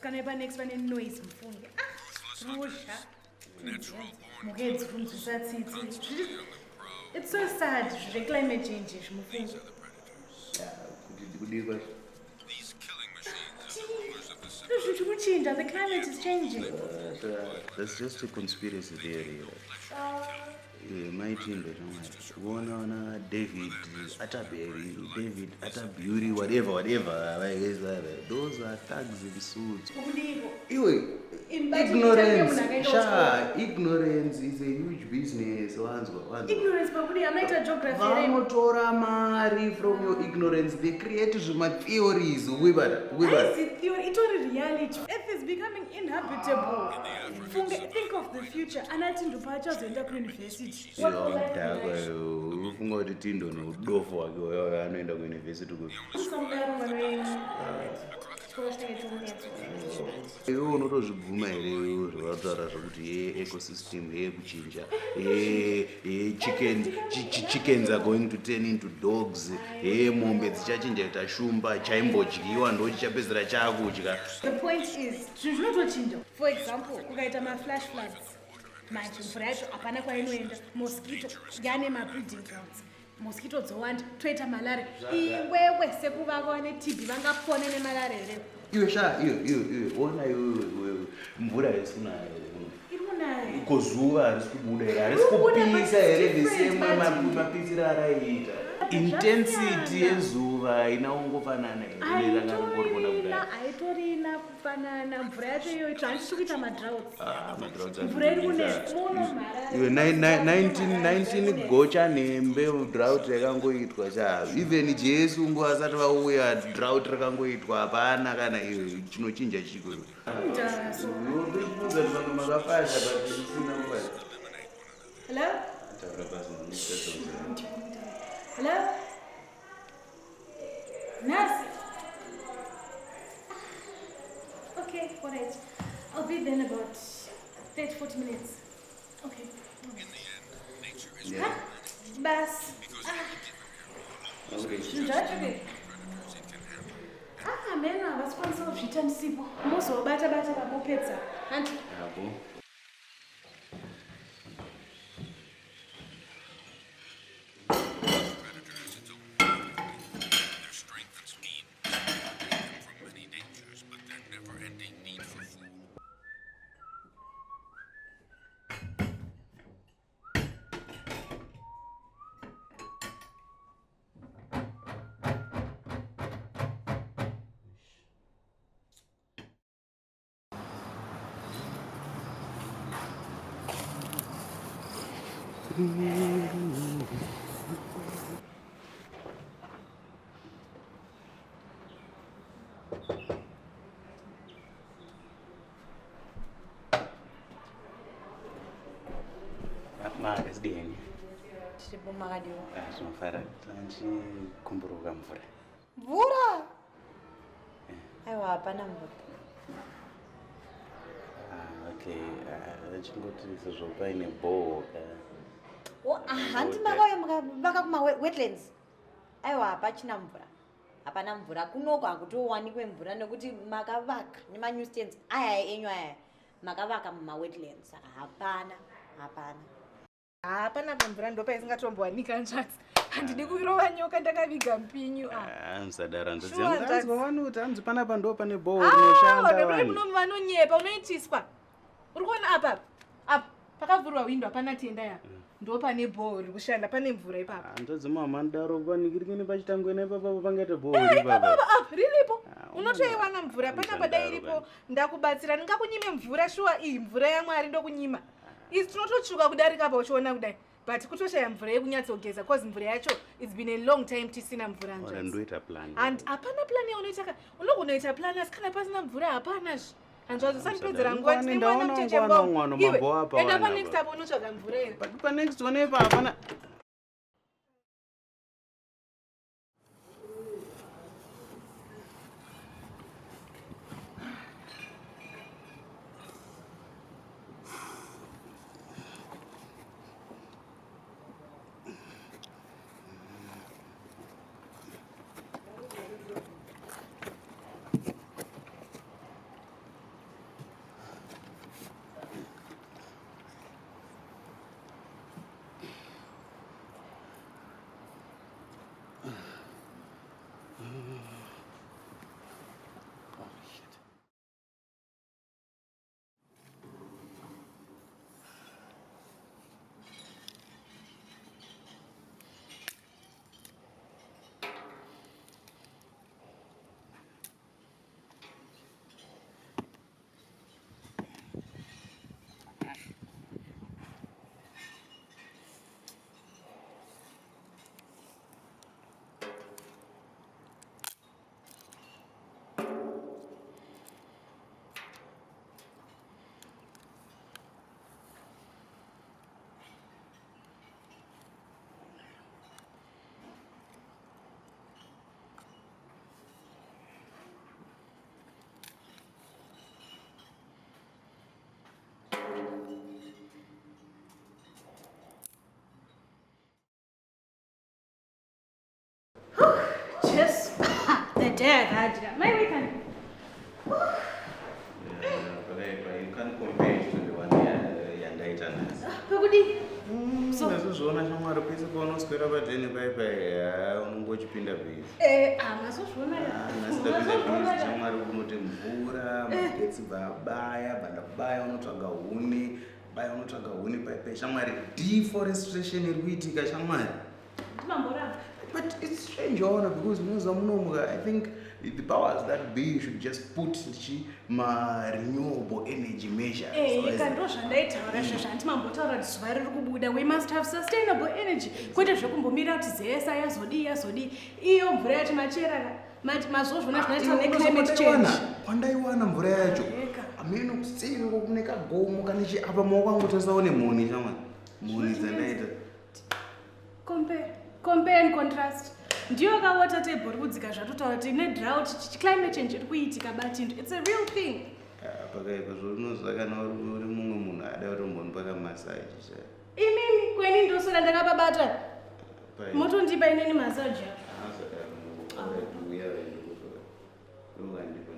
kana iba next bane noise mfunge. Rusha. It's so sad. Climate change mfunge. These killing machines are the rulers of the city. The climate is changing. That's just a conspiracy theory. Mai Tindo, one David Atterbury, David Atterbury, whatever. Those are thugs in suits. Ignorance is a huge business. Ignorance, but I'm not a geography. From your ignorance, they create theories. It's already reality. Earth is becoming inhabitable. Think of the future. And I think the Pachas end up university. Ufunga kuti Tindo neudofo wake anoenda kuuniversity iwe unotozvibvuma here zvavataura zvokuti ecosystem yekuchinja chickens are going to turn into dogs mombe dzichachinja kuita shumba chaimbodyiwa ndo chichapedzera chakudya. The point is zvinotochinja. For example kukaita maflash floods manje mvura yacho hapana kwainoenda. Mosquito yane mabreeding grounds. Mosquito dzowanda toita malaria. Iwewe sekuvava neTB vangapone nemalaria here. Iwe ona mvura isikunayo kozuva harisi kubuda here harisi kupisa here vesemwe mapitsiro araita intensity yezuva haina kungofanana haitorina kufanana. Mvura yacho iyoito handisi kuita madroughts. Mvura iri iwe 19 gocha nembe drought yakangoitwa even jesu nguva asati vauya drought rakangoitwa hapana kana iwe chinochinja chiko makafasha Hello? Nurse? Okay, alright. I'll be there in about 30-40 minutes. Okay. In the end, nature is Bas. Mena vasikwanisa kuzviita ndisipo. Mozobata vamopedza. Hanti. Makasdini. Tiripo makadiwa. Zvinofara tanchikumburuka mvura. Mvura? Aiwa hapana mvura. Okay, chingoti sezvo paine bore. Handi makauya mukavaka kuma-wetlands. Aiwa hapachina mvura. Hapana mvura. Kunoko hakutowanikwe mvura nekuti makavaka nema-newsstands aya enyu aya makavaka muma-wetlands. Saka hapana. Hapana pamvura ndo paisingatombowanika nzvadzi. Handidi kurova nyoka ndakaviga mpinyu. Musadara nzvadzi vanuti hanzi panapa ndo pane bore rinoshanda vanhu. Vanonyepa unoitiswa. Uri kuona apa pakavhurwa windo hapana tenda ya. Ndo pane bore riri kushanda pane mvura ipapa. Handodzi mamhandaro panikirikini pachitangwena ipapa pangaite bore ipapa. Riripo. Unotoiwana mvura panapa dai iripo ndakubatsira ndingakunyime mvura shuwa iyi mvura yaMwari ndokunyima. Isi tinototsvuka kudarika pa uchiona kudai. But kutoshaya mvura yekunyatsogeza cause mvura yacho it's been a long time tisina mvura nje. Ndoita plan. And hapana plan yaunoita. Unogonoita plan asikana pasina mvura hapana zvi. Hanzvadzo sanipedzera nguva tinemwana mutechembo. Iwe enda pa next up unotsvaga mvura here. But pa next one ipa hapana. dare that. My we can. You can't compare it to the one yandaita nazo. Pekudi. So nazozviona shamwari pese paunoswera padheni paipai unongochipinda bhizi. Masozviona Nasida bhizi shamwari unoti mvura magetsi babaya bandabaya unotsvaga huni baya unotsvaga huni paipai shamwari deforestation iri kuitika shamwari. But it's strange, Honor, because I think the powers that be should just put renewable energy measures. We must have sustainable energy. Climate change. Pandaiwana mvura yacho ameno kusengo kuneka gomo kana apa mawangu tasaone moni shamwari. Moni dzandaita. Compare and contrast. Ndiyo ka water table kudzika zvatotaura kuti drought climate change iri kuitika Batindo. It's a real thing. Pakaipa zvinozwa kana uri mumwe munhu ada kutombonipaka massage cha. Inini kweni ndosora ndakababata. Motondipa inini massage. Asa da mu. Uya ndikufa. Ungandipa.